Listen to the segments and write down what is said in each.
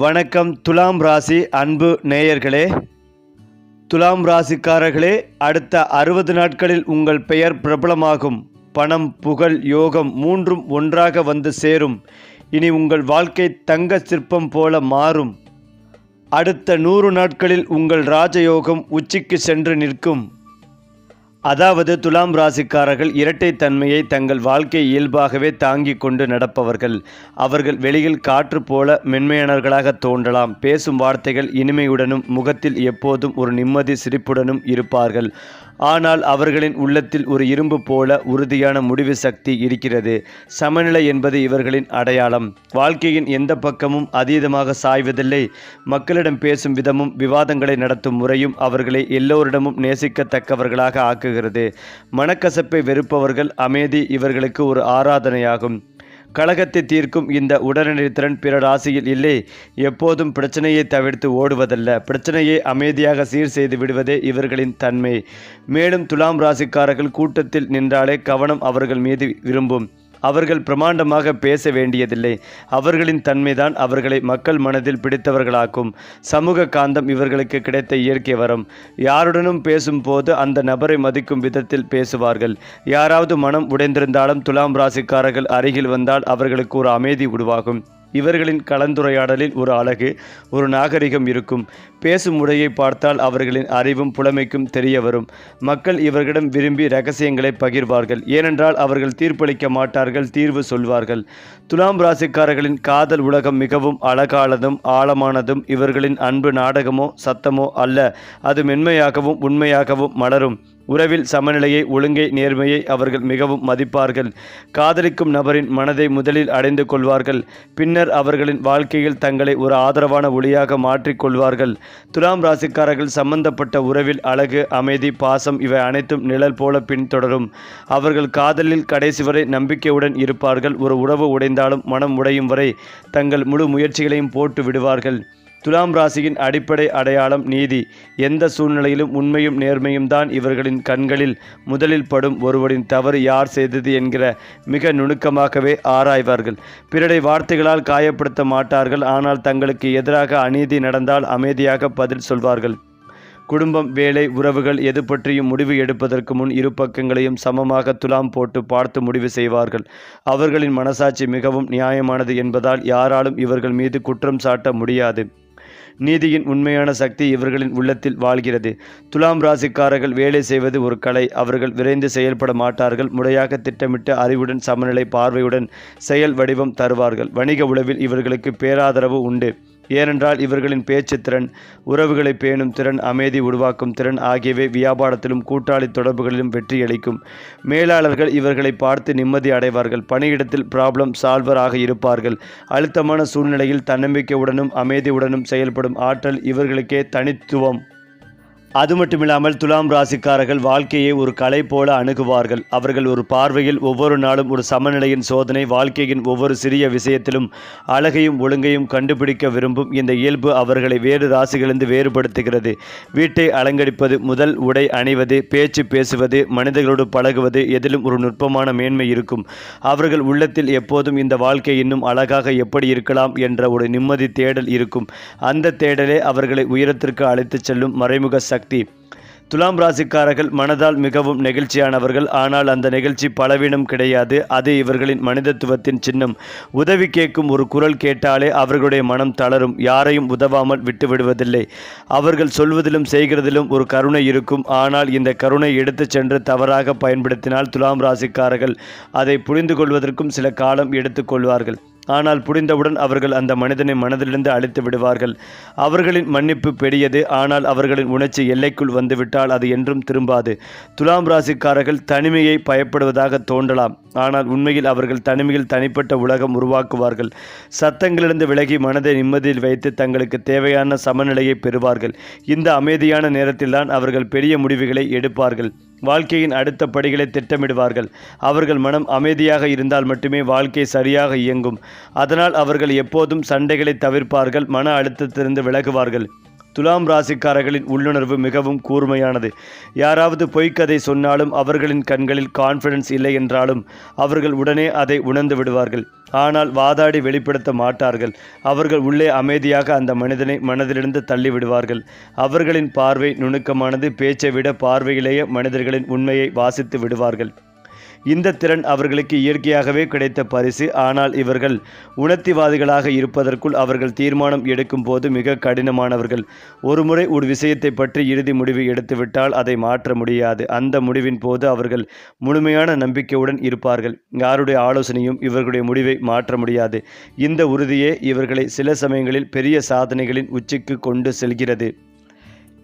வணக்கம் துலாம் ராசி அன்பு நேயர்களே. துலாம் ராசிக்காரர்களே, அடுத்த 60 நாட்களில் உங்கள் பெயர் பிரபலமாகும். பணம், புகழ், யோகம் மூன்றும் ஒன்றாக வந்து சேரும். இனி உங்கள் வாழ்க்கை தங்க சிற்பம் போல மாறும். அடுத்த 100 நாட்களில் உங்கள் ராஜயோகம் உச்சிக்கு சென்று நிற்கும். அதாவது துலாம் ராசிக்காரர்கள் இரட்டைத்தன்மையை தங்கள் வாழ்க்கை இயல்பாகவே தாங்கிக் கொண்டு நடப்பவர்கள். அவர்கள் வெளியில் காற்று போல மென்மையானவர்களாக தோன்றலாம். பேசும் வார்த்தைகள் இனிமையுடனும் முகத்தில் எப்போதும் ஒரு நிம்மதி சிரிப்புடனும் இருப்பார்கள். ஆனால் அவர்களின் உள்ளத்தில் ஒரு இரும்பு போல உறுதியான முடிவு சக்தி இருக்கிறது. சமநிலை என்பது இவர்களின் அடையாளம். வாழ்க்கையின் எந்த பக்கமும் அதீதமாக சாய்வதில்லை. மக்களிடம் பேசும் விதமும் விவாதங்களை நடத்தும் முறையும் அவர்களை எல்லோரிடமும் நேசிக்கத்தக்கவர்களாக ஆக்குகிறது. மனக்கசப்பை வெறுப்பவர்கள் அமைதி இவர்களுக்கு ஒரு ஆராதனையாகும். கலகத்தை தீர்க்கும் இந்த உடனடி திறன் பிற ராசியில் இல்லை. எப்போதும் பிரச்சனையை தவிர்த்து ஓடுவதல்ல, பிரச்சனையை அமைதியாக சீர் செய்து விடுவதே இவர்களின் தன்மை. மேலும் துலாம் ராசிக்காரர்கள் கூட்டத்தில் நின்றாலே கவனம் அவர்கள் மீது விரும்பும். அவர்கள் பிரமாண்டமாக பேச வேண்டியதில்லை. அவர்களின் தன்மைதான் அவர்களை மக்கள் மனதில் பிடித்தவர்களாக்கும். சமூக காந்தம் இவர்களுக்கு கிடைத்த இயற்கை வரம். யாருடனும் பேசும்போது அந்த நபரை மதிக்கும் விதத்தில் பேசுவார்கள். யாராவது மனம் உடைந்திருந்தாலும் துலாம் ராசிக்காரர்கள் அருகில் வந்தால் அவர்களுக்கு ஒரு அமைதி உருவாகும். இவர்களின் கலந்துரையாடலில் ஒரு அழகு, ஒரு நாகரிகம் இருக்கும். பேசும் முறையை பார்த்தால் அவர்களின் அறிவும் புலமைக்கும் தெரிய வரும். மக்கள் இவர்களிடம் விரும்பி இரகசியங்களை பகிர்வார்கள். ஏனென்றால் அவர்கள் தீர்ப்பளிக்க மாட்டார்கள், தீர்வு சொல்வார்கள். துலாம் ராசிக்காரர்களின் காதல் உலகம் மிகவும் அழகானதும் ஆழமானதும். இவர்களின் அன்பு நாடகமோ சத்தமோ அல்ல, அது மென்மையாகவும் உண்மையாகவும் மலரும். உறவில் சமநிலையை, ஒழுங்கை, நேர்மையை அவர்கள் மிகவும் மதிப்பார்கள். காதலிக்கும் நபரின் மனதை முதலில் அடைந்து கொள்வார்கள். பின்னர் அவர்களின் வாழ்க்கையில் தங்களை ஒரு ஆதரவான ஒளியாக மாற்றிக்கொள்வார்கள். துலாம் ராசிக்காரர்கள் சம்பந்தப்பட்ட உறவில் அழகு, அமைதி, பாசம் இவை அனைத்தும் நிழல் போல பின்தொடரும். அவர்கள் காதலில் கடைசி வரை நம்பிக்கையுடன் இருப்பார்கள். ஒரு உறவு உடைந்தாலும் மனம் உடையும் வரை தங்கள் முழு முயற்சிகளையும் போட்டு விடுவார்கள். துலாம் ராசியின் அடிப்படை அடையாளம் நீதி. எந்த சூழ்நிலையிலும் உண்மையும் நேர்மையும் தான் இவர்களின் கண்களில் முதலில் படும். ஒருவரின் தவறு யார் செய்தது என்கிற மிக நுணுக்கமாகவே ஆராய்வார்கள். பிறரை வார்த்தைகளால் காயப்படுத்த மாட்டார்கள். ஆனால் தங்களுக்கு எதிராக அநீதி நடந்தால் அமைதியாக பதில் சொல்வார்கள். குடும்பம், வேலை, உறவுகள் எது பற்றியும் முடிவு எடுப்பதற்கு முன் இரு பக்கங்களையும் சமமாக துலாம் போட்டு பார்த்து முடிவு செய்வார்கள். அவர்களின் மனசாட்சி மிகவும் நியாயமானது என்பதால் யாராலும் இவர்கள் மீது குற்றம் சாட்ட முடியாது. நீதியின் உண்மையான சக்தி இவர்களின் உள்ளத்தில் வாழ்கிறது. துலாம் ராசிக்காரர்கள் வேலை செய்வது ஒரு கலை. அவர்கள் விரைந்து செயல்பட மாட்டார்கள். முறையாக திட்டமிட்டு அறிவுடன் சமநிலை பார்வையுடன் செயல் வடிவம் தருவார்கள். வணிக உளவில் இவர்களுக்கு பேராதரவு உண்டு. ஏனென்றால் இவர்களின் பேச்சு திறன், உறவுகளை பேணும் திறன், அமைதி உருவாக்கும் திறன் ஆகியவை வியாபாரத்திலும் கூட்டாளி தொடர்புகளிலும் வெற்றியளிக்கும். மேலாளர்கள் இவர்களை பார்த்து நிம்மதி அடைவார்கள். பணியிடத்தில் ப்ராப்ளம் சால்வர் ஆக இருப்பார்கள். அழுத்தமான சூழ்நிலையில் தன்னம்பிக்கையுடனும் அமைதியுடனும் செயல்படும் ஆற்றல் இவர்களுக்கே தனித்துவம். அது மட்டுமில்லாமல் துலாம் ராசிக்காரர்கள் வாழ்க்கையை ஒரு கலை போல அணுகுவார்கள். அவர்கள் ஒரு பார்வையில் ஒவ்வொரு நாளும் ஒரு சமநிலையின் சோதனை. வாழ்க்கையின் ஒவ்வொரு சிறிய விஷயத்திலும் அழகையும் ஒழுங்கையும் கண்டுபிடிக்க விரும்பும் இந்த இயல்பு அவர்களை வேறு ராசிகளிலிருந்து வேறுபடுத்துகிறது. வீட்டை அலங்கரிப்பது முதல் உடை அணிவது, பேச்சு பேசுவது, மனிதர்களோடு பழகுவது எதிலும் ஒரு நுட்பமான மேன்மை இருக்கும். அவர்கள் உள்ளத்தில் எப்போதும் இந்த வாழ்க்கை இன்னும் அழகாக எப்படி இருக்கலாம் என்ற ஒரு நிம்மதி தேடல் இருக்கும். அந்த தேடலே அவர்களை உயரத்திற்கு அழைத்துச் செல்லும் மறைமுக சக்தி. துலாம் ராசிக்காரர்கள் மனதால் மிகவும் நெகிழ்ச்சியானவர்கள். ஆனால் அந்த நெகிழ்ச்சி பலவீனம் கிடையாது. அது இவர்களின் மனிதத்துவத்தின் சின்னம். உதவி கேட்கும் ஒரு குரல் கேட்டாலே அவர்களுடைய மனம் தளரும். யாரையும் உதவாமல் விட்டுவிடுவதில்லை. அவர்கள் சொல்வதிலும் செய்கிறதிலும் ஒரு கருணை இருக்கும். ஆனால் இந்த கருணை எடுத்துச் சென்று தவறாக பயன்படுத்தினால் துலாம் ராசிக்காரர்கள் அதை புரிந்து கொள்வதற்கும் சில காலம் எடுத்துக்கொள்வார்கள். ஆனால் புரிந்தவுடன் அவர்கள் அந்த மனிதனை மனதிலிருந்து அழித்து விடுவார்கள். அவர்களின் மன்னிப்பு பெரியது. ஆனால் அவர்களின் உணர்ச்சி எல்லைக்குள் வந்துவிட்டால் அது என்றும் திரும்பாது. துலாம் ராசிக்காரர்கள் தனிமையை பயப்படுவதாக தோன்றலாம். ஆனால் உண்மையில் அவர்கள் தனிமையில் தனிப்பட்ட உலகம் உருவாக்குவார்கள். சத்தங்களிலிருந்து விலகி மனதை நிம்மதியில் வைத்து தங்களுக்கு தேவையான சமநிலையை பெறுவார்கள். இந்த அமைதியான நேரத்தில்தான் அவர்கள் பெரிய முடிவுகளை எடுப்பார்கள். வாழ்க்கையின் அடுத்த படிகளை திட்டமிடுவார்கள். அவர்கள் மனம் அமைதியாக இருந்தால் மட்டுமே வாழ்க்கை சரியாக இயங்கும். அதனால் அவர்கள் எப்போதும் சண்டைகளை தவிர்ப்பார்கள். மன அழுத்தத்திலிருந்து விலகுவார்கள். துலாம் ராசிக்காரர்களின் உள்ளுணர்வு மிகவும் கூர்மையானது. யாராவது பொய்க்கதை சொன்னாலும் அவர்களின் கண்களில் கான்ஃபிடன்ஸ் இல்லை என்றாலும் அவர்கள் உடனே அதை உணர்ந்து விடுவார்கள். ஆனால் வாதாடி வெளிப்படுத்த மாட்டார்கள். அவர்கள் உள்ளே அமைதியாக அந்த மனிதனை மனதிலிருந்து தள்ளிவிடுவார்கள். அவர்களின் பார்வை நுணுக்கமானது. பேச்சை விட பார்வையிலேயே மனிதர்களின் உண்மையை வாசித்து விடுவார்கள். இந்த திறன் அவர்களுக்கு இயற்கையாகவே கிடைத்த பரிசு. ஆனால் இவர்கள் உணர்த்திவாதிகளாக இருப்பதற்குள் அவர்கள் தீர்மானம் எடுக்கும் போது மிக கடினமானவர்கள். ஒருமுறை ஒரு விஷயத்தை பற்றி இறுதி முடிவு எடுத்துவிட்டால் அதை மாற்ற முடியாது. அந்த முடிவின் போது அவர்கள் முழுமையான நம்பிக்கையுடன் இருப்பார்கள். யாருடைய ஆலோசனையும் இவர்களுடைய முடிவை மாற்ற முடியாது. இந்த உறுதியே இவர்களை சில சமயங்களில் பெரிய சாதனைகளின் உச்சிக்கு கொண்டு செல்கிறது.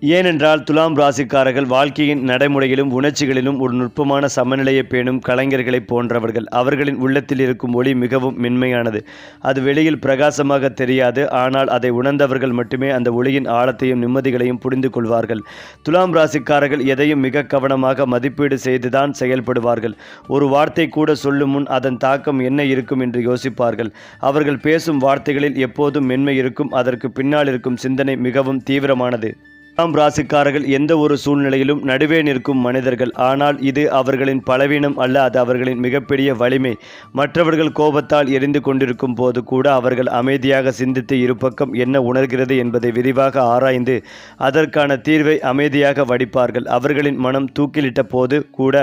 ஏனென்றால் துலாம் ராசிக்காரர்கள் வாழ்க்கையின் நடைமுறையிலும் உணர்ச்சிகளிலும் ஒரு நுட்பமான சமநிலையை பேணும் கலைஞர்களைப் போன்றவர்கள். அவர்களின் உள்ளத்தில் இருக்கும் ஒளி மிகவும் மென்மையானது. அது வெளியில் பிரகாசமாக தெரியாது. ஆனால் அதை உணர்ந்தவர்கள் மட்டுமே அந்த ஒளியின் ஆழத்தையும் நிம்மதிகளையும் புரிந்து கொள்வார்கள். துலாம் ராசிக்காரர்கள் எதையும் மிக கவனமாக மதிப்பீடு செய்துதான் செயல்படுவார்கள். ஒரு வார்த்தை கூட சொல்லும் முன் அதன் தாக்கம் என்ன இருக்கும் என்று யோசிப்பார்கள். அவர்கள் பேசும் வார்த்தைகளில் எப்போதும் மென்மை இருக்கும். அதற்கு பின்னால் இருக்கும் சிந்தனை மிகவும் தீவிரமானது. துலாம் ராசிக்காரர்கள் எந்த ஒரு சூழ்நிலையிலும் நடுவே நிற்கும் மனிதர்கள். ஆனால் இது அவர்களின் பலவீனம் அல்ல, அது அவர்களின் மிகப்பெரிய வலிமை. மற்றவர்கள் கோபத்தால் எரிந்து கொண்டிருக்கும் போது கூட அவர்கள் அமைதியாக சிந்தித்து இருபக்கம் என்ன உணர்கிறது என்பதை விரிவாக ஆராய்ந்து அதற்கான தீர்வை அமைதியாக வடிப்பார்கள். அவர்களின் மனம் தூக்கிலிட்ட போது கூட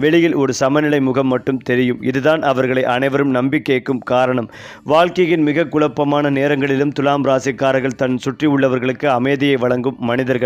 வெளியில் ஒரு சமநிலை முகம் மட்டும் தெரியும். இதுதான் அவர்களை அனைவரும் நம்பி கேட்கும் காரணம். வாழ்க்கையின் மிக குழப்பமான நேரங்களிலும் துலாம் ராசிக்காரர்கள் தன் சுற்றி உள்ளவர்களுக்கு அமைதியை வழங்கும் மனிதர்கள்.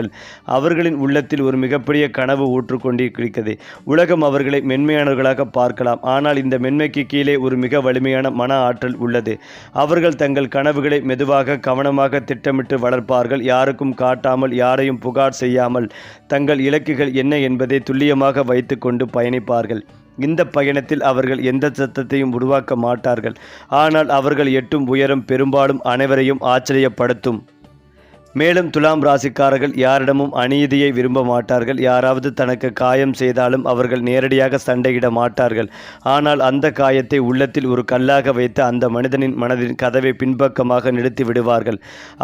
அவர்களின் உள்ளத்தில் ஒரு மிகப்பெரிய கனவு ஊற்றுக்கொண்டிருக்கிறது. உலகம் அவர்களை மென்மையானவர்களாக பார்க்கலாம். ஆனால் இந்த மென்மைக்கு கீழே ஒரு மிக வலிமையான மன ஆற்றல் உள்ளது. அவர்கள் தங்கள் கனவுகளை மெதுவாக கவனமாக திட்டமிட்டு வளர்ப்பார்கள். யாருக்கும் காட்டாமல், யாரையும் புகார் செய்யாமல் தங்கள் இலக்குகள் என்ன என்பதை துல்லியமாக வைத்து கொண்டு பயணிப்பார்கள். இந்த பயணத்தில் அவர்கள் எந்த சத்தத்தையும் உருவாக்க மாட்டார்கள். ஆனால் அவர்கள் எட்டும் உயரம் பெரும்பாலும் அனைவரையும் ஆச்சரியப்படுத்தும். மேலும் துலாம் ராசிக்காரர்கள் யாரிடமும் அநீதியை விரும்ப மாட்டார்கள். யாராவது தனக்கு காயம் செய்தாலும் அவர்கள் நேரடியாக சண்டையிட மாட்டார்கள். ஆனால் அந்த காயத்தை உள்ளத்தில் ஒரு கல்லாக வைத்து அந்த மனிதனின் மனதின் கதவை பின்பக்கமாக நிறுத்தி விடுவார்கள்.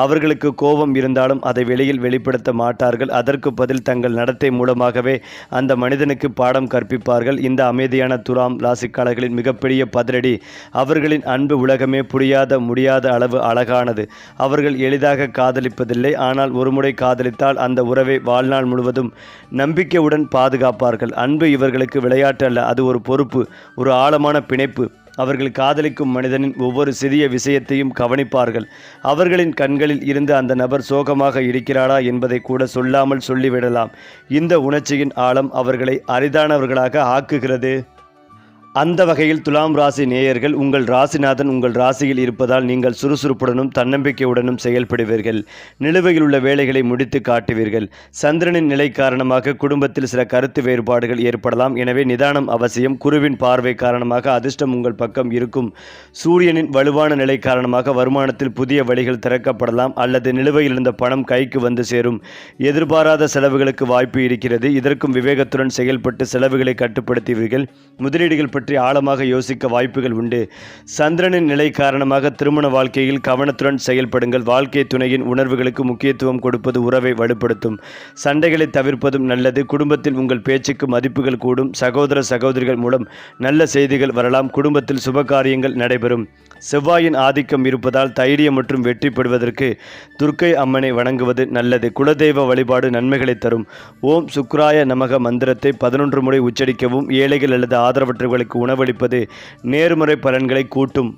அவர்களுக்கு கோபம் இருந்தாலும் அதை வெளியில் வெளிப்படுத்த மாட்டார்கள். அதற்கு பதில் தங்கள் நடத்தை மூலமாகவே அந்த மனிதனுக்கு பாடம் கற்பிப்பார்கள். இந்த அமைதியான துலாம் ராசிக்காரர்களின் மிகப்பெரிய பதிலடி அவர்களின் அன்பு உலகமே புரியாத முடியாத அளவு அழகானது. அவர்கள் எளிதாக காதலிப்பது இல்லை. ஆனால் ஒருமுறை காதலித்தால் அந்த உறவை வாழ்நாள் முழுவதும் நம்பிக்கையுடன் பாதுகாப்பார்கள். அன்பு இவர்களுக்கு விளையாட்டு அல்ல, அது ஒரு பொறுப்பு, ஒரு ஆழமான பிணைப்பு. அவர்கள் காதலிக்கும் மனிதனின் ஒவ்வொரு சிறிய விஷயத்தையும் கவனிப்பார்கள். அவர்களின் கண்களில் இருந்து அந்த நபர் சோகமாக இருக்கிறாரா என்பதை கூட சொல்லாமல் சொல்லிவிடலாம். இந்த உணர்ச்சியின் ஆழம் அவர்களை அரிதானவர்களாக ஆக்குகிறது. அந்த வகையில் துலாம் ராசி நேயர்கள், உங்கள் ராசிநாதன் உங்கள் ராசியில் இருப்பதால் நீங்கள் சுறுசுறுப்புடனும் தன்னம்பிக்கையுடனும் செயல்படுவீர்கள். நிலுவையில் உள்ள வேலைகளை முடித்து காட்டுவீர்கள். சந்திரனின் நிலை காரணமாக குடும்பத்தில் சில கருத்து வேறுபாடுகள் ஏற்படலாம். எனவே நிதானம் அவசியம். குருவின் பார்வை காரணமாக அதிர்ஷ்டம் உங்கள் பக்கம் இருக்கும். சூரியனின் வலுவான நிலை காரணமாக வருமானத்தில் புதிய வழிகள் திறக்கப்படலாம். அல்லது நிலுவையில் இருந்த பணம் கைக்கு வந்து சேரும். எதிர்பாராத செலவுகளுக்கு வாய்ப்பு இருக்கிறது. இதற்கும் விவேகத்துடன் செயல்பட்டு செலவுகளை கட்டுப்படுத்துவீர்கள். முதலீடுகள் பற்றி ஆழமாக யோசிக்க வாய்ப்புகள் உண்டு. சந்திரனின் நிலை காரணமாக திருமண வாழ்க்கையில் கவனத்துடன் செயல்படுங்கள். வாழ்க்கை துணையின் உணர்வுகளுக்கு முக்கியத்துவம் கொடுப்பது உறவை வலுப்படுத்தும். சண்டைகளை தவிர்ப்பதும் நல்லது. குடும்பத்தில் உங்கள் பேச்சுக்கு மதிப்புகள் கூடும். சகோதர சகோதரிகள் மூலம் நல்ல செய்திகள் வரலாம். குடும்பத்தில் சுபகாரியங்கள் நடைபெறும். செவ்வாயின் ஆதிக்கம் இருப்பதால் தைரியம் மற்றும் வெற்றி பெறுவதற்கு துர்க்கை அம்மனை வணங்குவது நல்லது. குலதெய்வ வழிபாடு நன்மைகளை தரும். ஓம் சுக்ராய நமக மந்திரத்தை 11 முறை உச்சரிக்கவும். ஏழைகள் அல்லது ஆதரவற்றவர்களுக்கு உணவளிப்பது நேர்மறை பலன்களை கூட்டும்.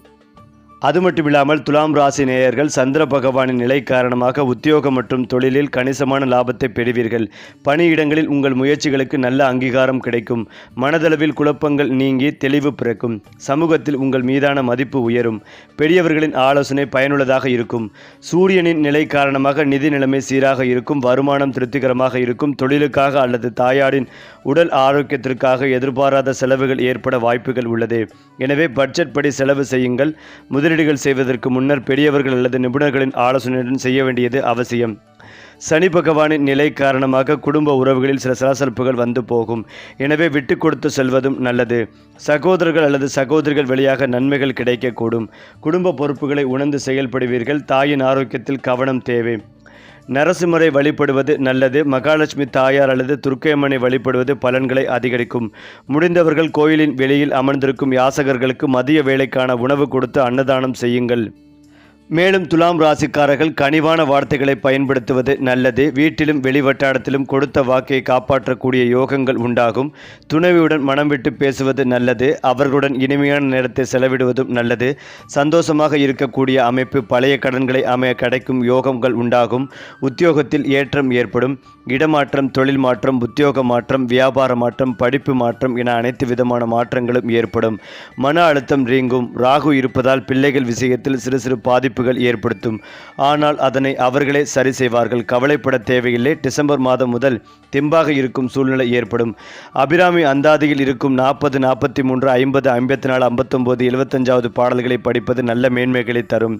அது மட்டுமில்லாமல் துலாம் ராசி நேயர்கள் சந்திர பகவானின் நிலை காரணமாக உத்தியோகம் மற்றும் தொழிலில் கணிசமான லாபத்தை பெறுவீர்கள். பணியிடங்களில் உங்கள் முயற்சிகளுக்கு நல்ல அங்கீகாரம் கிடைக்கும். மனதளவில் குழப்பங்கள் நீங்கி தெளிவு பிறக்கும். சமூகத்தில் உங்கள் மீதான மதிப்பு உயரும். பெரியவர்களின் ஆலோசனை பயனுள்ளதாக இருக்கும். சூரியனின் நிலை காரணமாக நிதி நிலைமை சீராக இருக்கும். வருமானம் திருப்திகரமாக இருக்கும். தொழிலுக்காக அல்லது தாயாரின் உடல் ஆரோக்கியத்திற்காக எதிர்பாராத செலவுகள் ஏற்பட வாய்ப்புகள் உள்ளது. எனவே பட்ஜெட் படி செலவு செய்யுங்கள். முதலீடுகள் செய்வதற்கு முன்னர் பெரியவர்கள் அல்லது நிபுணர்களின் ஆலோசனையுடன் செய்ய வேண்டியது அவசியம். சனி பகவானின் நிலை காரணமாக குடும்ப உறவுகளில் சில சலசலப்புகள் வந்து போகும். எனவே விட்டு கொடுத்து செல்வதும் நல்லது. சகோதரர்கள் அல்லது சகோதரிகள் வழியாக நன்மைகள் கிடைக்கக்கூடும். குடும்ப பொறுப்புகளை உணர்ந்து செயல்படுவீர்கள். தாயின் ஆரோக்கியத்தில் கவனம் தேவை. நரசிம்மரை வழிபடுவது நல்லது. மகாலட்சுமி தாயார் அல்லது துர்க்கையம்மனை வழிபடுவது பலன்களை அதிகரிக்கும். முடிந்தவர்கள் கோயிலின் வெளியில் அமர்ந்திருக்கும் யாசகர்களுக்கு மதிய வேளைக்கான உணவு கொடுத்து அன்னதானம் செய்யுங்கள். மேலும் துலாம் ராசிக்காரர்கள் கனிவான வார்த்தைகளை பயன்படுத்துவது நல்லது. வீட்டிலும் வெளிவட்டாரத்திலும் கொடுத்த வாக்கை காப்பாற்றக்கூடிய யோகங்கள் உண்டாகும். துணைவியுடன் மனம் விட்டு பேசுவது நல்லது. அவர்களுடன் இனிமையான நேரத்தை செலவிடுவதும் நல்லது. சந்தோஷமாக இருக்கக்கூடிய அமைப்பு. பழைய கடன்களை கிடைக்கும் யோகங்கள் உண்டாகும். உத்தியோகத்தில் ஏற்றம் ஏற்படும். இடமாற்றம், தொழில் மாற்றம், உத்தியோக மாற்றம், வியாபார மாற்றம், படிப்பு மாற்றம் என அனைத்து விதமான மாற்றங்களும் ஏற்படும். மன அழுத்தம் நீங்கும். ராகு இருப்பதால் பிள்ளைகள் விஷயத்தில் சிறு சிறு பாதிப்புகள் ஏற்படுத்தும். ஆனால் அதனை அவர்களே சரி செய்வார்கள். கவலைப்பட தேவையில்லை. டிசம்பர் மாதம் முதல் தெம்பாக இருக்கும் சூழ்நிலை ஏற்படும். அபிராமி அந்தாதியில் இருக்கும் 40, 43, 50, 54, 59, 75வது பாடல்களை படிப்பது நல்ல மேன்மைகளை தரும்.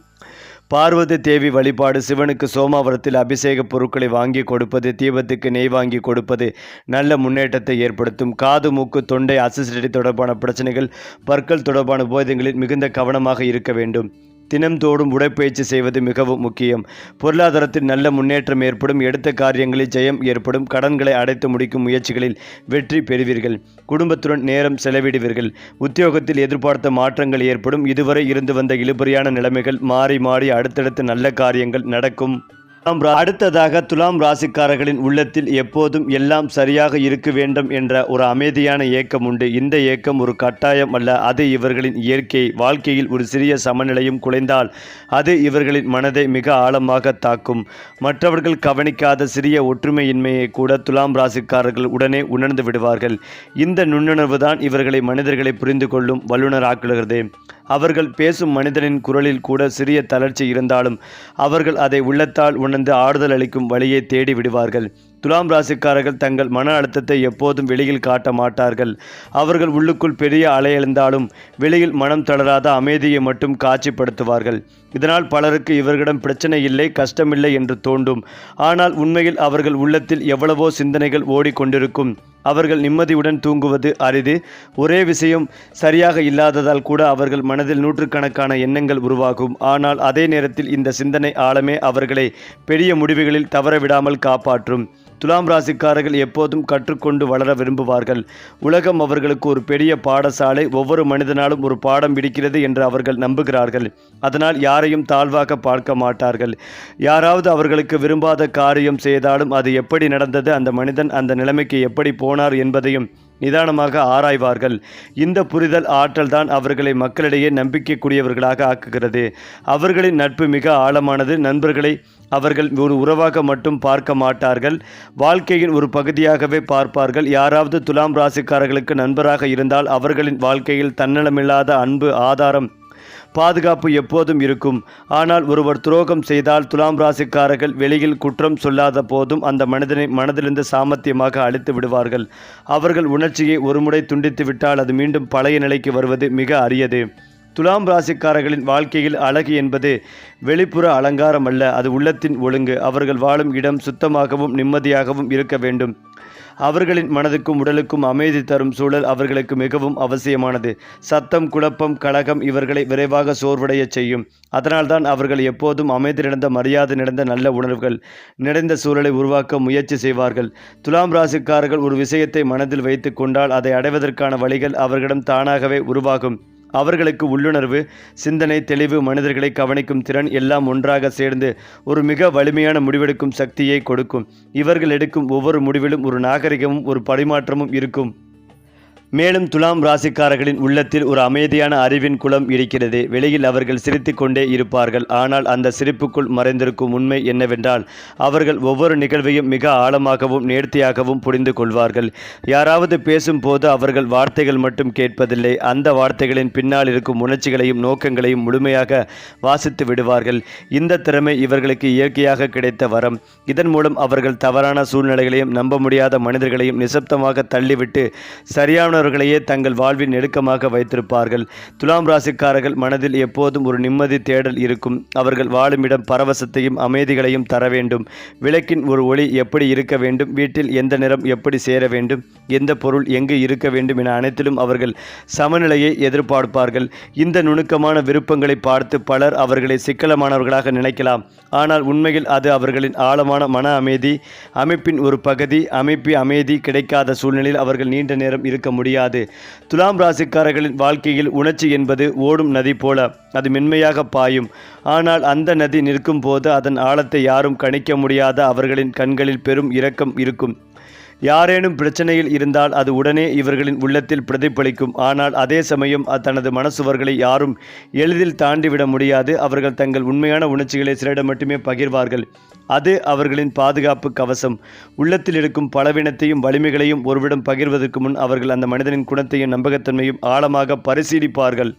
பார்வதி தேவி வழிபாடு. சிவனுக்கு சோமாவரத்தில் அபிஷேக பொருட்களை வாங்கி கொடுப்பது, தீபத்துக்கு நெய் வாங்கி கொடுப்பது நல்ல முன்னேற்றத்தை ஏற்படுத்தும். காது, மூக்கு, தொண்டை, அசிடிட்டி தொடர்பான பிரச்சனைகள், பற்கள் தொடர்பான போதங்களில் மிகுந்த கவனமாக இருக்க வேண்டும். தினம்தோறும் உடற்பயிற்சி செய்வது மிகவும் முக்கியம். பொருளாதாரத்தில் நல்ல முன்னேற்றம் ஏற்படும். எடுத்த காரியங்களில் ஜெயம் ஏற்படும். கடன்களை அடைத்து முடிக்கும் முயற்சிகளில் வெற்றி பெறுவீர்கள். குடும்பத்துடன் நேரம் செலவிடுவீர்கள். உத்தியோகத்தில் எதிர்பார்த்த மாற்றங்கள் ஏற்படும். இதுவரை இருந்து வந்த இழுபறியான நிலைமைகள் மாறி மாறி அடுத்தடுத்து நல்ல காரியங்கள் நடக்கும். அடுத்ததாக துலாம் ராசிக்காரர்களின் உள்ளத்தில் எப்போதும் எல்லாம் சரியாக இருக்க வேண்டும் என்ற ஒரு அமைதியான ஏக்கம் உண்டு. இந்த ஏக்கம் ஒரு கட்டாயம் அல்ல. அது இவர்களின் இயற்கை. வாழ்க்கையில் ஒரு சிறிய சமநிலையும் குலைந்தால் அது இவர்களின் மனதை மிக ஆழமாக தாக்கும். மற்றவர்கள் கவனிக்காத சிறிய ஒற்றுமையின்மையை கூட துலாம் ராசிக்காரர்கள் உடனே உணர்ந்து விடுவார்கள். இந்த நுண்ணுணர்வு தான் இவர்களை மனிதர்களை புரிந்து கொள்ளும் வல்லுநராக்குகிறது. அவர்கள் பேசும் மனிதனின் குரலில் கூட சிறிய தளர்ச்சி இருந்தாலும் அவர்கள் அதை உள்ளத்தால் உணர்ந்து ஆறுதல் அளிக்கும் வழியை தேடி விடுவார்கள். துலாம் ராசிக்காரர்கள் தங்கள் மன அழுத்தத்தை எப்போதும் வெளியில் காட்ட மாட்டார்கள். அவர்கள் உள்ளுக்குள் பெரிய அலை எழுந்தாலும் வெளியில் மனம் தளராத அமைதியை மட்டும் காட்சிப்படுத்துவார்கள். இதனால் பலருக்கு இவர்களிடம் பிரச்சனை இல்லை, கஷ்டமில்லை என்று தோன்றும். ஆனால் உண்மையில் அவர்கள் உள்ளத்தில் எவ்வளவோ சிந்தனைகள் ஓடிக்கொண்டிருக்கும். அவர்கள் நிம்மதியுடன் தூங்குவது அரிது. ஒரே விஷயம் சரியாக இல்லாததால் கூட அவர்கள் மனதில் நூற்றுக்கணக்கான எண்ணங்கள் உருவாகும். ஆனால் அதே நேரத்தில் இந்த சிந்தனை ஆழமே அவர்களை பெரிய முடிவுகளில் தவறவிடாமல் காப்பாற்றும். துலாம் ராசிக்காரர்கள் எப்போதும் கற்றுக்கொண்டு வளர விரும்புவார்கள். உலகம் அவர்களுக்கு ஒரு பெரிய பாடசாலை. ஒவ்வொரு மனிதனாலும் ஒரு பாடம் பிடிக்கிறது என்று அவர்கள் நம்புகிறார்கள். அதனால் யாரையும் தாழ்வாக பார்க்க மாட்டார்கள். யாராவது அவர்களுக்கு விரும்பாத காரியம் செய்தாலும் அது எப்படி நடந்தது, அந்த மனிதன் அந்த நிலைமைக்கு எப்படி போனார் என்பதையும் நிதானமாக ஆராய்வார்கள். இந்த புரிதல் ஆற்றல் தான் அவர்களை மக்களிடையே நம்பிக்கைக்குரியவர்களாக ஆக்குகிறது. அவர்களின் நட்பு மிக ஆழமானது. நண்பர்களை அவர்கள் ஒரு உறவாக மட்டும் பார்க்க மாட்டார்கள், வாழ்க்கையின் ஒரு பகுதியாகவே பார்ப்பார்கள். யாராவது துலாம் ராசிக்காரர்களுக்கு நண்பராக இருந்தால் அவர்களின் வாழ்க்கையில் தன்னலமில்லாத அன்பு, ஆதாரம், பாதுகாப்பு எப்போதும் இருக்கும். ஆனால் ஒருவர் துரோகம் செய்தால் துலாம் ராசிக்காரர்கள் வெளியில் குற்றம் சொல்லாத போதும் அந்த மனிதனை மனதிலிருந்து சாமர்த்தியமாக அழித்து விடுவார்கள். அவர்கள் உணர்ச்சியை ஒருமுறை துண்டித்து விட்டால் அது மீண்டும் பழைய நிலைக்கு வருவது மிக அரியது. துலாம் ராசிக்காரர்களின் வாழ்க்கையில் அழகு என்பது வெளிப்புற அலங்காரம் அல்ல, அது உள்ளத்தின் ஒழுங்கு. அவர்கள் வாழும் இடம் சுத்தமாகவும் நிம்மதியாகவும் இருக்க வேண்டும். அவர்களின் மனதுக்கும் உடலுக்கும் அமைதி தரும் சூழல் அவர்களுக்கு மிகவும் அவசியமானது. சத்தம், குழப்பம், கலகம் இவர்களை விரைவாக சோர்வடைய செய்யும். அதனால்தான் அவர்கள் எப்போதும் அமைதி நிறைந்த, மரியாதை நிறைந்த, நல்ல உணர்வுகள் நிறைந்த சூழலை உருவாக்க முயற்சி செய்வார்கள். துலாம் ராசிக்காரர்கள் ஒரு விஷயத்தை மனதில் வைத்து கொண்டால் அதை அடைவதற்கான வழிகள் அவர்களிடம் தானாகவே உருவாகும். அவர்களுக்கு உள்ளுணர்வு, சிந்தனை, தெளிவு, மனிதர்களை கவனிக்கும் திறன் எல்லாம் ஒன்றாக சேர்ந்து ஒரு மிக வலிமையான முடிவெடுக்கும் சக்தியை கொடுக்கும். இவர்கள் எடுக்கும் ஒவ்வொரு முடிவிலும் ஒரு நாகரிகமும் ஒரு பரிமாற்றமும் இருக்கும். மேலும் துலாம் ராசிக்காரர்களின் உள்ளத்தில் ஒரு அமைதியான அறிவின் குளம் இருக்கிறது. வெளியில் அவர்கள் சிரித்து கொண்டே இருப்பார்கள். ஆனால் அந்த சிரிப்புக்குள் மறைந்திருக்கும் உண்மை என்னவென்றால் அவர்கள் ஒவ்வொரு நிகழ்வையும் மிக ஆழமாகவும் நேர்த்தியாகவும் புரிந்து கொள்வார்கள். யாராவது பேசும்போது அவர்கள் வார்த்தைகள் மட்டும் கேட்பதில்லை, அந்த வார்த்தைகளின் பின்னால் இருக்கும் உணர்ச்சிகளையும் நோக்கங்களையும் முழுமையாக வாசித்து விடுவார்கள். இந்த திறமை இவர்களுக்கு இயற்கையாக கிடைத்த வரம். இதன் மூலம் அவர்கள் தவறான சூழ்நிலைகளையும் நம்ப முடியாத மனிதர்களையும் நிசப்தமாக தள்ளிவிட்டு சரியான நெருக்கமானவர்களையே தங்கள் வாழ்வில் நெருக்கமாக வைத்திருப்பார்கள். துலாம் ராசிக்காரர்கள் மனதில் எப்போதும் ஒரு நிம்மதி தேடல் இருக்கும். அவர்கள் வாழுமிடம் பரவசத்தையும் அமைதிகளையும் தர வேண்டும். விளக்கின் ஒரு ஒளி எப்படி இருக்க வேண்டும், வீட்டில் எந்த நிறம் எப்படி சேர வேண்டும், எந்த பொருள் எங்கு இருக்க வேண்டும் என அனைத்திலும் அவர்கள் சமநிலையை எதிர்பார்ப்பார்கள். இந்த நுணுக்கமான விருப்பங்களை பார்த்து பலர் அவர்களை சிக்கலமானவர்களாக நினைக்கலாம். ஆனால் உண்மையில் அது அவர்களின் ஆழமான மன அமைதி அமைப்பின் ஒரு பகுதி. அமைதி கிடைக்காத சூழ்நிலையில் அவர்கள் நீண்ட நேரம் இருக்க முடியாது. துலாம் ராசிக்காரர்களின் வாழ்க்கையில் உணர்ச்சி என்பது ஓடும் நதி போல. அது மென்மையாக பாயும். ஆனால் அந்த நதி நிற்கும் போது அதன் ஆழத்தை யாரும் கணிக்க முடியாத அவர்களின் கண்களில் பெரும் இரக்கம் இருக்கும். யாரேனும் பிரச்சனையில் இருந்தால் அது உடனே இவர்களின் உள்ளத்தில் பிரதிபலிக்கும். ஆனால் அதே சமயம் தனது மனசுவர்களை யாரும் எளிதில் தாண்டிவிட முடியாது. அவர்கள் தங்கள் உண்மையான உணர்ச்சிகளை சிலரிடம் மட்டுமே பகிர்வார்கள். அது அவர்களின் பாதுகாப்பு கவசம். உள்ளத்தில் இருக்கும் பலவீனத்தையும் வலிமைகளையும் ஒருவிடம் பகிர்வதற்கு முன் அவர்கள் அந்த மனிதனின் குணத்தையும் நம்பகத்தன்மையும் ஆழமாக பரிசீலிப்பார்கள்.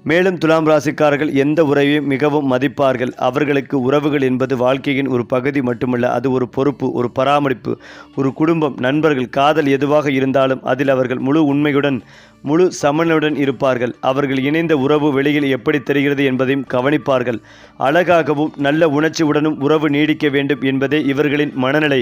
மேலும் துலாம் ராசிக்காரர்கள் எந்த உறவையும் மிகவும் மதிப்பார்கள். அவர்களுக்கு உறவுகள் என்பது வாழ்க்கையின் ஒரு பகுதி மட்டுமல்ல, அது ஒரு பொறுப்பு, ஒரு பராமரிப்பு, ஒரு குடும்பம், நண்பர்கள், காதல் எதுவாக இருந்தாலும் அதில் அவர்கள் முழு உண்மையுடன் முழு சமநிலையுடன் இருப்பார்கள். அவர்கள் இணைந்த உறவு வெளியில் எப்படி தெரிகிறது என்பதையும் கவனிப்பார்கள். அழகாகவும் நல்ல உணர்ச்சியுடனும் உறவு நீடிக்க வேண்டும் என்பதே இவர்களின் மனநிலை.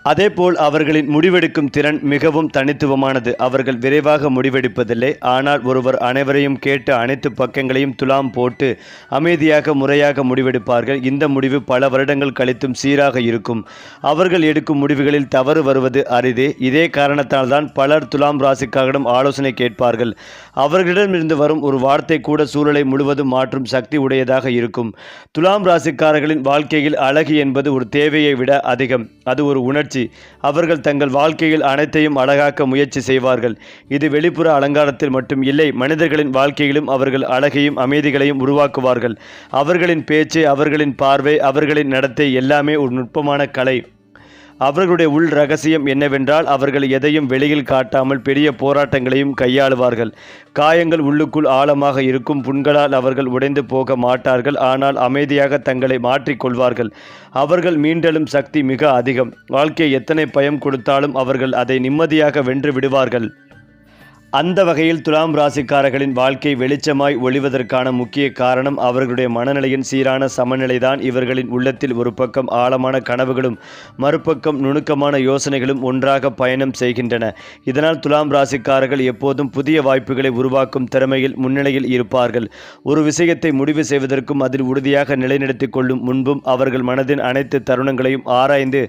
அதேபோல் அவர்களின் முடிவெடுக்கும் திறன் மிகவும் தனித்துவமானது. அவர்கள் விரைவாக முடிவெடுப்பதில்லை. ஆனால் ஒருவர் அனைவரையும் கேட்டு அனைத்து பக்கங்களையும் துலாம் போட்டு அமைதியாக முறையாக முடிவெடுப்பார்கள். இந்த முடிவு பல வருடங்கள் கழித்தும் சீராக இருக்கும். அவர்கள் எடுக்கும் முடிவுகளில் தவறு வருவது அரிதே. இதே காரணத்தால் தான் பலர் துலாம் ராசிக்காரிடம் ஆலோசனை கேட்பார்கள். அவர்களிடமிருந்து வரும் ஒரு வார்த்தை கூட சூழலை முழுவதும் மாற்றும் சக்தி உடையதாக இருக்கும். துலாம் ராசிக்காரர்களின் வாழ்க்கையில் அழகு என்பது ஒரு தேவையை விட அதிகம். அது ஒரு உணர்ச்சி. அவர்கள் தங்கள் வாழ்க்கையில் அனைத்தையும் அழகாக்க முயற்சி செய்வார்கள். இது வெளிப்புற அலங்காரத்தில் மட்டும் இல்லை, மனிதர்களின் வாழ்க்கையிலும் அவர்கள் அழகையும் அமைதிகளையும் உருவாக்குவார்கள். அவர்களின் பேச்சு, அவர்களின் பார்வை, அவர்களின் நடத்தை எல்லாமே ஒரு நுட்பமான கலை. அவர்களுடைய உள் ரகசியம் என்னவென்றால் அவர்கள் எதையும் வெளியில் காட்டாமல் பெரிய போராட்டங்களையும் கையாளுவார்கள். காயங்கள் உள்ளுக்குள் ஆழமாக இருக்கும். புண்களால் அவர்கள் உடைந்து போக மாட்டார்கள். ஆனால் அமைதியாக தங்களை மாற்றிக்கொள்வார்கள். அவர்கள் மீண்டெழும் சக்தி மிக அதிகம். வாழ்க்கை எத்தனை பயம் கொடுத்தாலும் அவர்கள் அதை நிம்மதியாக வென்று விடுவார்கள். அந்த வகையில் துலாம் ராசிக்காரர்களின் வாழ்க்கை வெளிச்சமாய் ஒளிவதற்கான முக்கிய காரணம் அவர்களுடைய மனநிலையின் சீரான சமநிலைதான். இவர்களின் உள்ளத்தில் ஒரு பக்கம் ஆழமான கனவுகளும் மறுபக்கம் நுணுக்கமான யோசனைகளும் ஒன்றாக பயணம் செய்கின்றன. இதனால் துலாம் ராசிக்காரர்கள் எப்போதும் புதிய வாய்ப்புகளை உருவாக்கும் திறமையில் முன்னிலையில் இருப்பார்கள். ஒரு விஷயத்தை முடிவு செய்வதற்கும் அதில் உறுதியாக நிலைநிறுத்திக் கொள்ளும் முன்பும் அவர்கள் மனதின் அனைத்து தருணங்களையும் ஆராய்ந்து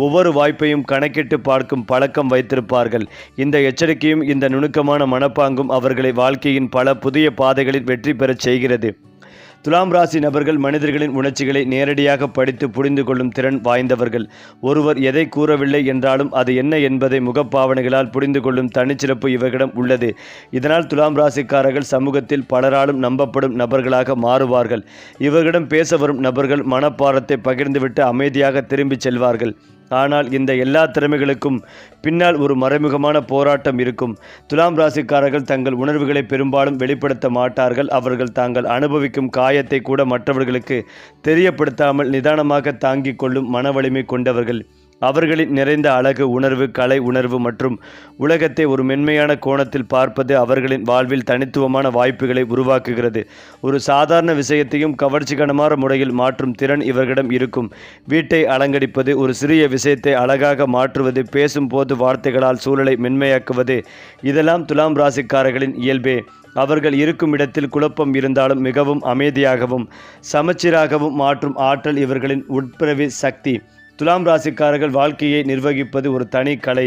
ஒவ்வொரு வாய்ப்பையும் கணக்கிட்டு பார்க்கும் பழக்கம் வைத்திருப்பார்கள். இந்த எச்சரிக்கையும் இந்த நுணுக்கமான மனப்பாங்கும் அவர்களை வாழ்க்கையின் பல புதிய பாதைகளில் வெற்றி பெறச் செய்கிறது. துலாம் ராசி நபர்கள் மனிதர்களின் உணர்ச்சிகளை நேரடியாக படித்து புரிந்து கொள்ளும் திறன் வாய்ந்தவர்கள். ஒருவர் எதை கூறவில்லை என்றாலும் அது என்ன என்பதை முகப்பாவனைகளால் புரிந்து கொள்ளும் தனிச்சிறப்பு இவர்களிடம் உள்ளது. இதனால் துலாம் ராசிக்காரர்கள் சமூகத்தில் பலராலும் நம்பப்படும் நபர்களாக மாறுவார்கள். இவர்களிடம் பேச வரும் நபர்கள் மனப்பாரத்தை பகிர்ந்துவிட்டு அமைதியாக திரும்பிச் செல்வார்கள். ஆனால் இந்த எல்லா திறமைகளுக்கும் பின்னால் ஒரு மறைமுகமான போராட்டம் இருக்கும். துலாம் ராசிக்காரர்கள் தங்கள் உணர்வுகளை பெரும்பாலும் வெளிப்படுத்த மாட்டார்கள். அவர்கள் தாங்கள் அனுபவிக்கும் காயத்தை கூட மற்றவர்களுக்கு தெரியப்படுத்தாமல் நிதானமாக தாங்கிக் கொள்ளும் மன வலிமை கொண்டவர்கள். அவர்களின் நிறைந்த அழகு உணர்வு, கலை உணர்வு மற்றும் உலகத்தை ஒரு மென்மையான கோணத்தில் பார்ப்பது அவர்களின் வாழ்வில் தனித்துவமான வாய்ப்புகளை உருவாக்குகிறது. ஒரு சாதாரண விஷயத்தையும் கவர்ச்சிகரமான முறையில் மாற்றும் திறன் இவர்களிடம் இருக்கும். வீட்டை அலங்கரிப்பது, ஒரு சிறிய விஷயத்தை அழகாக மாற்றுவது, பேசும்போது வார்த்தைகளால் சூழலை மென்மையாக்குவது, இதெல்லாம் துலாம் ராசிக்காரர்களின் இயல்பே. அவர்கள் இருக்கும் இடத்தில் குழப்பம் இருந்தாலும் மிகவும் அமைதியாகவும் சமச்சீராகவும் மாற்றும் ஆற்றல் இவர்களின் உட்பிரவி சக்தி. துலாம் ராசிக்காரர்கள் வாழ்க்கையை நிர்வகிப்பது ஒரு தனி கலை.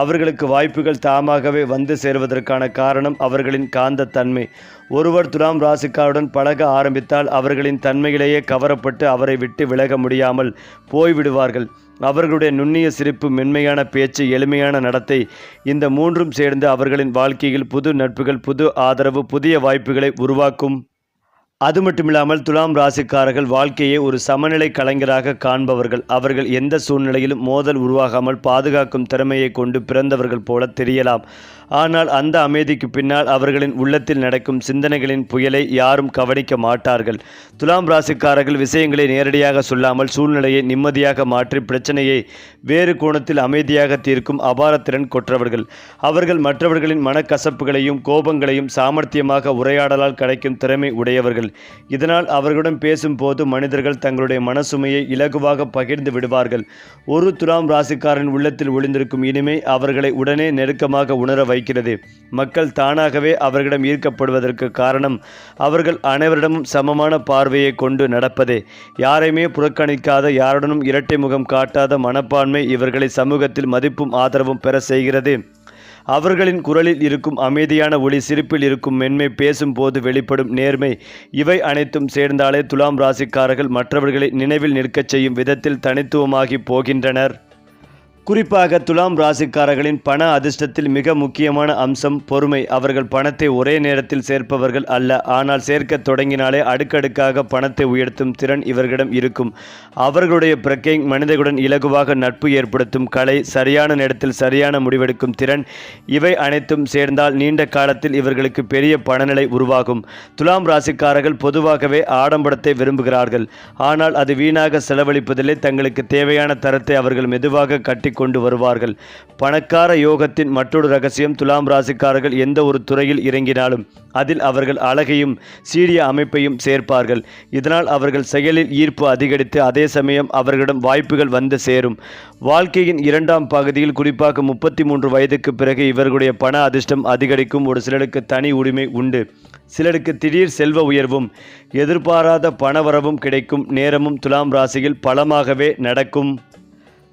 அவர்களுக்கு வாய்ப்புகள் தாமாகவே வந்து சேருவதற்கான காரணம் அவர்களின் காந்த தன்மை. ஒருவர் துலாம் ராசிக்காருடன் பழக ஆரம்பித்தால் அவர்களின் தன்மையிலேயே கவரப்பட்டு அவரை விட்டு விலக முடியாமல் போய்விடுவார்கள். அவர்களுடைய நுண்ணிய சிரிப்பு, மென்மையான பேச்சு, எளிமையான நடத்தை, இந்த மூன்றும் சேர்ந்து அவர்களின் வாழ்க்கையில் புது நட்புகள், புது ஆதரவு, புதிய வாய்ப்புகளை உருவாக்கும். அது மட்டுமில்லாமல் துலாம் ராசிக்காரர்கள் வாழ்க்கையை ஒரு சமநிலை கலைஞராக காண்பவர்கள். அவர்கள் எந்த சூழ்நிலையிலும் மோதல் உருவாகாமல் பாதுகாக்கும் திறமையை கொண்டு பிறந்தவர்கள் போல தெரியலாம். ஆனால் அந்த அமைதிக்கு பின்னால் அவர்களின் உள்ளத்தில் நடக்கும் சிந்தனைகளின் புயலை யாரும் கவனிக்க மாட்டார்கள். துலாம் ராசிக்காரர்கள் விஷயங்களை நேரடியாக சொல்லாமல் சூழ்நிலையை நிம்மதியாக மாற்றி பிரச்சனையை வேறு கோணத்தில் அமைதியாக தீர்க்கும் அபாரத்திறன் கொற்றவர்கள். அவர்கள் மற்றவர்களின் மனக்கசப்புகளையும் கோபங்களையும் சாமர்த்தியமாக உரையாடலால் கிடைக்கும் திறமை உடையவர்கள். இதனால் அவர்களுடன் பேசும்போது மனிதர்கள் தங்களுடைய மனசுமையை இலகுவாக பகிர்ந்து விடுவார்கள். ஒரு துலாம் ராசிக்காரன் உள்ளத்தில் ஒளிந்திருக்கும் இனிமை அவர்களை உடனே நெருக்கமாக உணர வைக்கிறது. மக்கள் தானாகவே அவர்களிடம் ஈர்க்கப்படுவதற்கு காரணம் அவர்கள் அனைவரிடமும் சமமான பார்வையை கொண்டு நடப்பதே. யாரையுமே புறக்கணிக்காத, யாருடனும் இரட்டை முகம் காட்டாத மனப்பான்மை இவர்களை சமூகத்தில் மதிப்பும் ஆதரவும் பெற செய்கிறது. அவர்களின் குரலில் இருக்கும் அமைதியான ஒளி, சிரிப்பில் இருக்கும் மென்மை, பேசும் போது வெளிப்படும் நேர்மை, இவை அனைத்தும் சேர்ந்தாலே துலாம் ராசிக்காரர்கள் மற்றவர்களை நினைவில் நிற்கச் செய்யும் விதத்தில் தனித்துவமாகி போகின்றனர். குறிப்பாக துலாம் ராசிக்காரர்களின் பண அதிர்ஷ்டத்தில் மிக முக்கியமான அம்சம் பொறுமை. அவர்கள் பணத்தை ஒரே நேரத்தில் சேர்ப்பவர்கள் அல்ல. ஆனால் சேர்க்க தொடங்கினாலே அடுக்கடுக்காக பணத்தை உயர்த்தும் திறன் இவர்களிடம் இருக்கும். அவர்களுடைய பிரக்கை மனிதர்களுடன் இலகுவாக நட்பு ஏற்படுத்தும் கலை, சரியான நேரத்தில் சரியான முடிவெடுக்கும் திறன், இவை அனைத்தும் சேர்ந்தால் நீண்ட காலத்தில் இவர்களுக்கு பெரிய பணநிலை உருவாகும். துலாம் ராசிக்காரர்கள் பொதுவாகவே ஆடம்பரத்தை விரும்புகிறார்கள். ஆனால் அது வீணாக செலவழிப்பதில்லை. தங்களுக்கு தேவையான தரத்தை அவர்கள் மெதுவாக கட்டி கொண்டு வருவார்கள். பணக்கார யோகத்தின் மற்றொரு ரகசியம், துலாம் ராசிக்காரர்கள் எந்த ஒரு துறையில் இறங்கினாலும் அதில் அவர்கள் அழகையும் சீரிய அமைப்பையும் சேர்ப்பார்கள். இதனால் அவர்கள் செயலில் ஈர்ப்பு அதிகரித்து அதே சமயம் அவர்களிடம் வாய்ப்புகள் வந்து சேரும். வாழ்க்கையின் இரண்டாம் பகுதியில், குறிப்பாக 33 வயதுக்கு பிறகு இவர்களுடைய பண அதிர்ஷ்டம் அதிகரிக்கும். ஒரு சிலருக்கு தனி உரிமை உண்டு. சிலருக்கு திடீர் செல்வ உயர்வும் எதிர்பாராத பணவரவும் கிடைக்கும் நேரமும் துலாம் ராசியில் பலமாகவே நடக்கும்.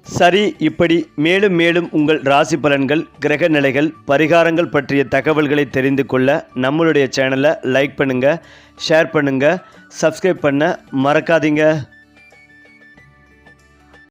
சரி, இப்படி மேலும் மேலும் உங்கள் ராசி பலன்கள், கிரக நிலைகள், பரிகாரங்கள் பற்றிய தகவல்களை தெரிந்து கொள்ள நம்மளுடைய சேனலை லைக் பண்ணுங்கள், ஷேர் பண்ணுங்கள், சப்ஸ்கிரைப் பண்ண மறக்காதீங்க.